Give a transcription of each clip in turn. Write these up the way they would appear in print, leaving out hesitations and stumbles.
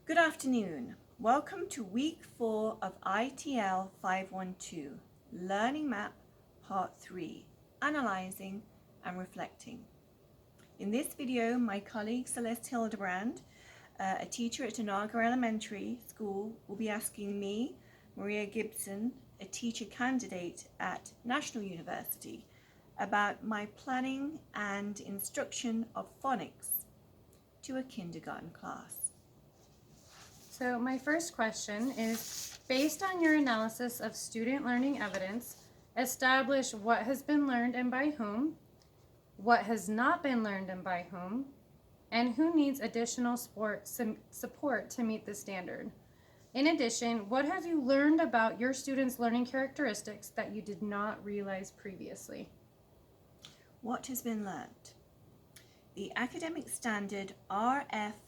Good afternoon. Welcome to week 4 of ITL 512, Learning Map Part 3, Analyzing and Reflecting. In this video, my colleague Celeste Hildebrand, a teacher at Onaga Elementary School, will be asking me, Maria Gibson, a teacher candidate at National University, about my planning and instruction of phonics to a kindergarten class. So my first question is, based on your analysis of student learning evidence, establish what has been learned and by whom, what has not been learned and by whom, and who needs additional support to meet the standard. In addition, what have you learned about your students' learning characteristics that you did not realize previously? What has been learned? The academic standard RF.K.3.A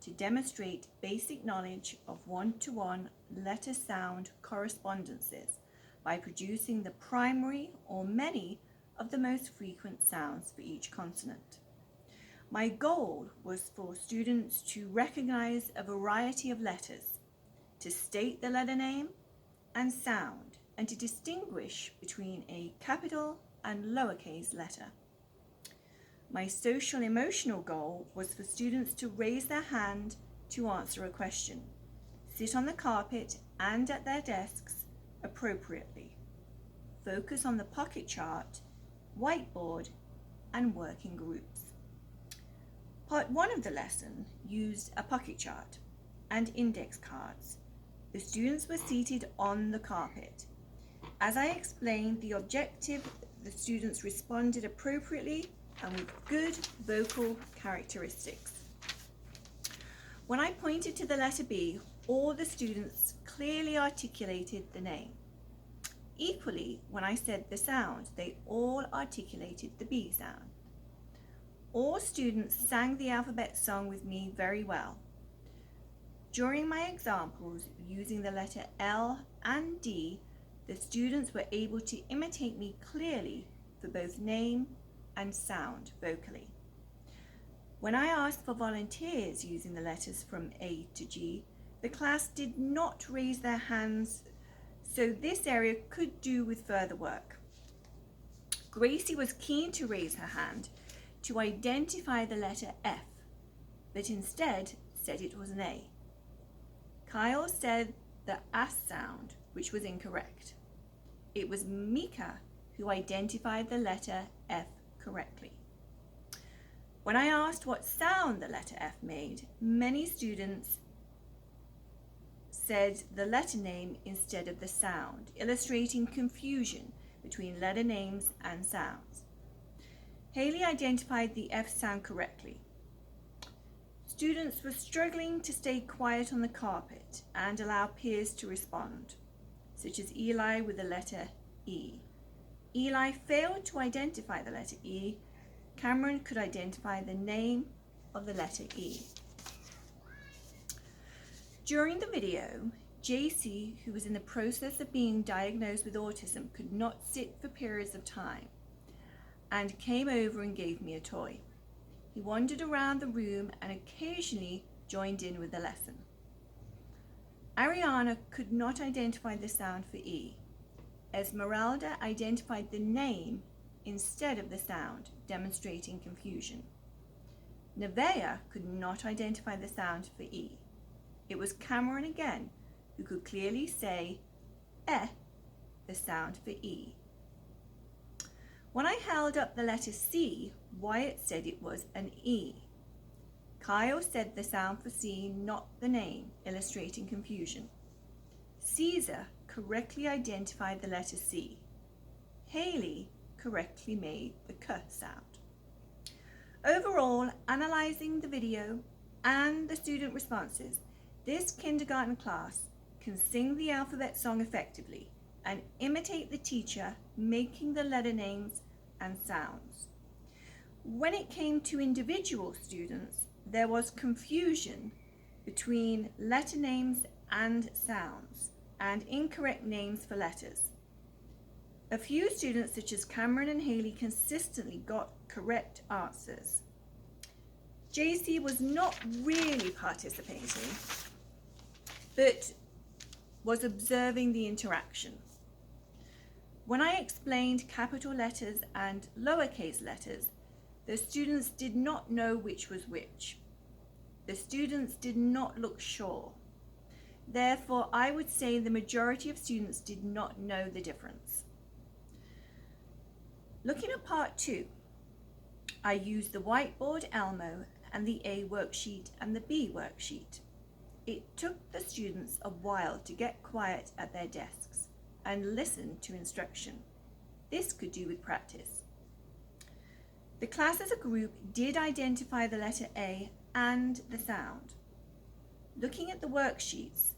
to demonstrate basic knowledge of one-to-one letter-sound correspondences by producing the primary or many of the most frequent sounds for each consonant. My goal was for students to recognize a variety of letters, to state the letter name and sound, and to distinguish between a capital and lowercase letter. My social emotional goal was for students to raise their hand to answer a question, sit on the carpet and at their desks appropriately, focus on the pocket chart, whiteboard, and work in groups. Part 1 of the lesson used a pocket chart and index cards. The students were seated on the carpet. As I explained the objective, the students responded appropriately and with good vocal characteristics. When I pointed to the letter B, all the students clearly articulated the name. Equally, when I said the sound, they all articulated the B sound. All students sang the alphabet song with me very well. During my examples using the letter L and D, the students were able to imitate me clearly for both name and sound vocally. When I asked for volunteers using the letters from A to G, the class did not raise their hands, so this area could do with further work. Gracie was keen to raise her hand to identify the letter F, but instead said it was an A. Kyle said the S sound, which was incorrect. It was Mika who identified the letter F correctly. When I asked what sound the letter F made, many students said the letter name instead of the sound, illustrating confusion between letter names and sounds. Haley identified the F sound correctly. Students were struggling to stay quiet on the carpet and allow peers to respond, such as Eli with the letter E. Eli failed to identify the letter E. Cameron could identify the name of the letter E. During the video, JC, who was in the process of being diagnosed with autism, could not sit for periods of time and came over and gave me a toy. He wandered around the room and occasionally joined in with the lesson. Ariana could not identify the sound for E. Esmeralda identified the name instead of the sound, demonstrating confusion. Nevaeh could not identify the sound for E. It was Cameron again who could clearly say the sound for E. When I held up the letter C, Wyatt said it was an E. Kyle said the sound for C, not the name, illustrating confusion. Caesar correctly identified the letter C. Haley correctly made the K sound. Overall, analyzing the video and the student responses, this kindergarten class can sing the alphabet song effectively and imitate the teacher making the letter names and sounds. When it came to individual students, there was confusion between letter names and sounds and incorrect names for letters. A few students, such as Cameron and Haley, consistently got correct answers. JC was not really participating, but was observing the interaction. When I explained capital letters and lowercase letters, the students did not know which was which. The students did not look sure. Therefore, I would say the majority of students did not know the difference. Looking at part 2, I used the whiteboard Elmo and the A worksheet and the B worksheet. It took the students a while to get quiet at their desks and listen to instruction. This could do with practice. The class as a group did identify the letter A and the sound. Looking at the worksheets,